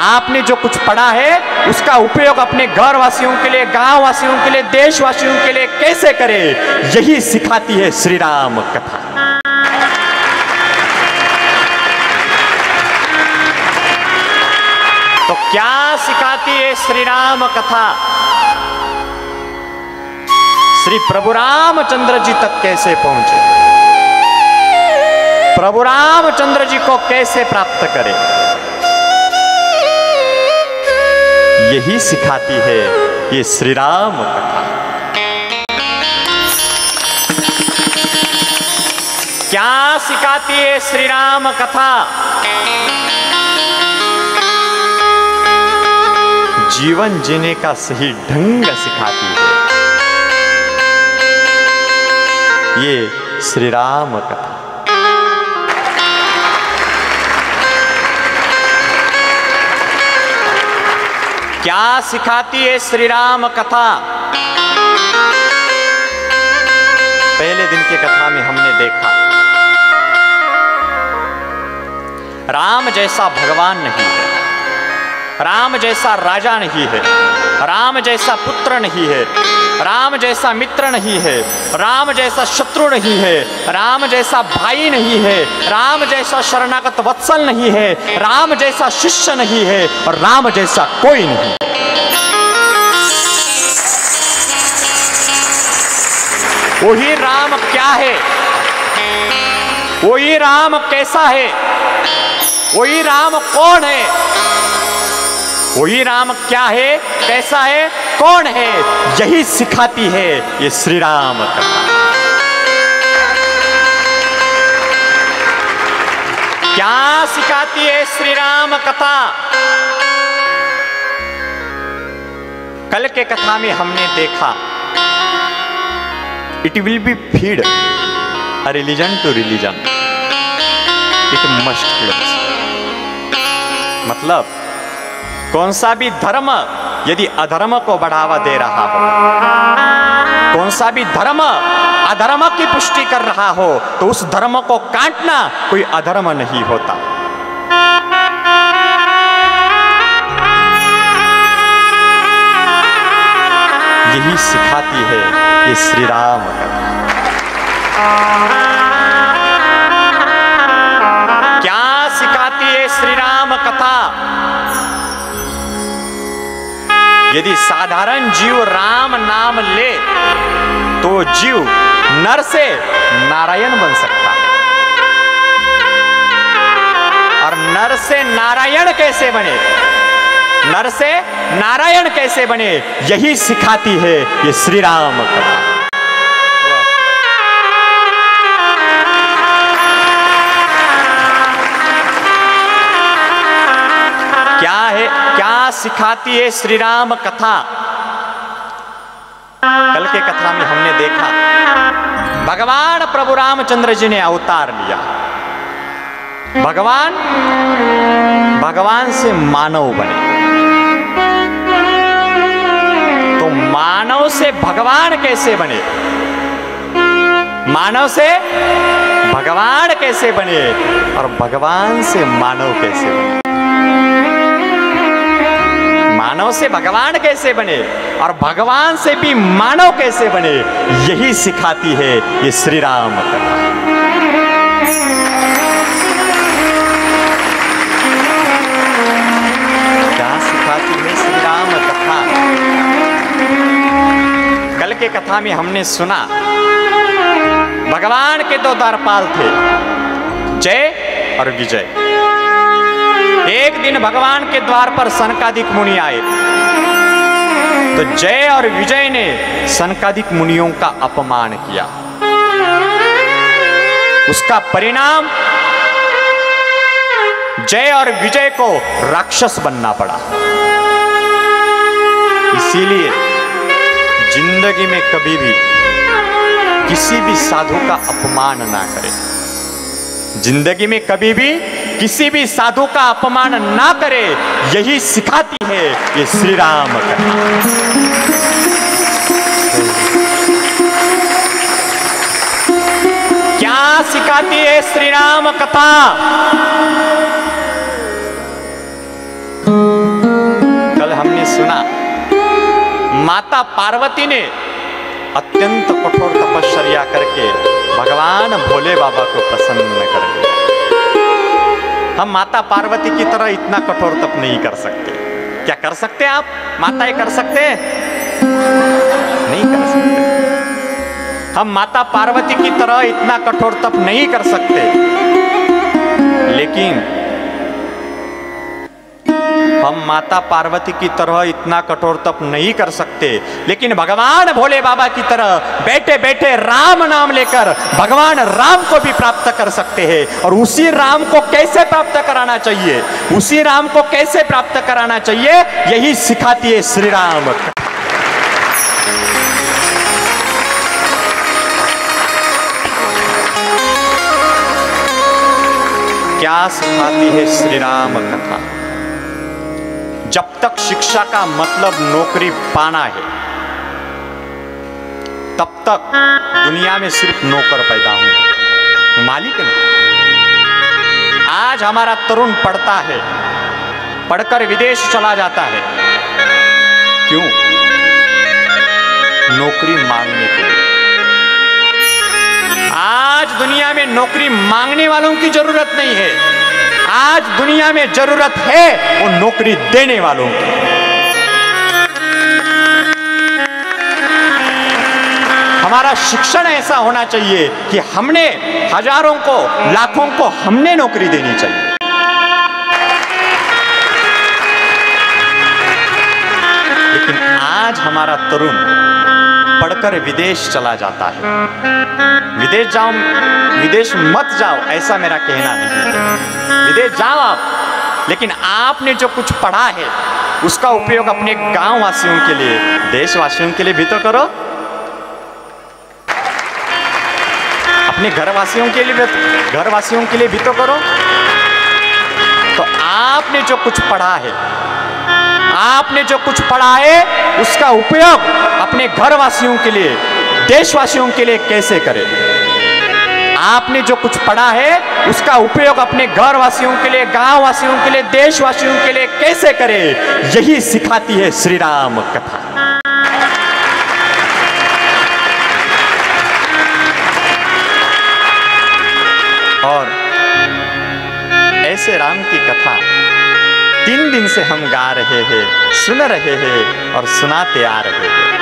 आपने जो कुछ पढ़ा है उसका उपयोग अपने घर वासियों के लिए, गांव वासियों के लिए, देशवासियों के लिए कैसे करें, यही सिखाती है श्री राम कथा। तो क्या सिखाती है श्री राम कथा? श्री प्रभु रामचंद्र जी तक कैसे पहुंचे, प्रभु रामचंद्र जी को कैसे प्राप्त करें, यही सिखाती है ये श्री राम कथा। क्या सिखाती है श्री राम कथा? जीवन जीने का सही ढंग सिखाती है ये श्री राम कथा। क्या सिखाती है श्री राम कथा? पहले दिन की कथा में हमने देखा राम जैसा भगवान नहीं है, राम जैसा राजा नहीं है, राम जैसा पुत्र नहीं है, राम जैसा मित्र नहीं है, राम जैसा शत्रु नहीं है, राम जैसा भाई नहीं है, राम जैसा शरणागत वत्सल नहीं है, राम जैसा शिष्य नहीं है और राम जैसा कोई नहीं। वही राम क्या है, वही राम कैसा है, वही राम कौन है, वही राम क्या है, कैसा है, कौन है, यही सिखाती है ये श्री राम कथा। क्या सिखाती है श्री राम कथा? कल के कथा में हमने देखा it will be feed a religion to religion, it must close. मतलब कौन सा भी धर्म यदि अधर्म को बढ़ावा दे रहा हो, कौन सा भी धर्म अधर्म की पुष्टि कर रहा हो, तो उस धर्म को काटना कोई अधर्म नहीं होता। यही सिखाती है ये श्री राम कथा। क्या सिखाती है श्री राम कथा? यदि साधारण जीव राम नाम ले तो जीव नर से नारायण बन सकता है। और नर से नारायण कैसे बने, नर से नारायण कैसे बने, यही सिखाती है ये श्री राम कथा। क्या है, क्या सिखाती है श्री राम कथा? कल के कथा में हमने देखा भगवान प्रभु रामचंद्र जी ने अवतार लिया। भगवान से मानव बने, तो मानव से भगवान कैसे बने, मानव से भगवान कैसे बने और भगवान से मानव कैसे बने, मानव से भगवान कैसे बने और भगवान से भी मानव कैसे बने, यही सिखाती है ये श्री राम कथा। क्या सिखाती है श्री राम कथा? कल के कथा में हमने सुना भगवान के दो द्वारपाल थे, जय और विजय। एक दिन भगवान के द्वार पर सनकादिक मुनि आए, तो जय और विजय ने सनकादिक मुनियों का अपमान किया। उसका परिणाम जय और विजय को राक्षस बनना पड़ा। इसीलिए जिंदगी में कभी भी किसी भी साधु का अपमान ना करें, जिंदगी में कभी भी किसी भी साधु का अपमान ना करे, यही सिखाती है ये श्री राम कथा। क्या सिखाती है श्री राम कथा? सुना, माता पार्वती ने अत्यंत कठोर तपश्चर्या करके भगवान भोले बाबा को प्रसन्न कर लिया। हम माता पार्वती की तरह इतना कठोर तप नहीं कर सकते। क्या कर सकते आप? माताएं कर सकते? नहीं कर सकते। हम माता पार्वती की तरह इतना कठोर तप नहीं कर सकते, लेकिन हम माता पार्वती की तरह इतना कठोर तप नहीं कर सकते, लेकिन भगवान भोले बाबा की तरह बैठे बैठे राम नाम लेकर भगवान राम को भी प्राप्त कर सकते हैं। और उसी राम को कैसे प्राप्त कराना चाहिए, उसी राम को कैसे प्राप्त कराना चाहिए, यही सिखाती है श्री राम। क्या सिखाती है श्री राम कथा? जब तक शिक्षा का मतलब नौकरी पाना है, तब तक दुनिया में सिर्फ नौकर पैदा होंगे, मालिक नहीं। आज हमारा तरुण पढ़ता है, पढ़कर विदेश चला जाता है, क्यों? नौकरी मांगने के लिए। आज दुनिया में नौकरी मांगने वालों की जरूरत नहीं है, आज दुनिया में जरूरत है वो नौकरी देने वालों की। हमारा शिक्षण ऐसा होना चाहिए कि हमने हजारों को, लाखों को हमने नौकरी देनी चाहिए। लेकिन आज हमारा तरुण पढ़कर विदेश चला जाता है। विदेश जाओ, विदेश मत जाओ ऐसा मेरा कहना नहीं है, विदेश जाओ आप, लेकिन आपने जो कुछ पढ़ा है उसका उपयोग अपने गांव वासियों के लिए, देशवासियों के लिए भी तो करो, अपने घरवासियों के लिए, घरवासियों के लिए भी तो करो। तो आपने जो कुछ पढ़ा है, आपने जो कुछ पढ़ा है उसका उपयोग अपने घरवासियों के लिए, देशवासियों के लिए कैसे करें? आपने जो कुछ पढ़ा है उसका उपयोग अपने घर वासियों के लिए, गांव वासियों के लिए, देशवासियों के लिए कैसे करें, यही सिखाती है श्री राम कथा। और ऐसे राम की कथा 3 दिन से हम गा रहे हैं, सुन रहे हैं और सुनाते आ रहे हैं।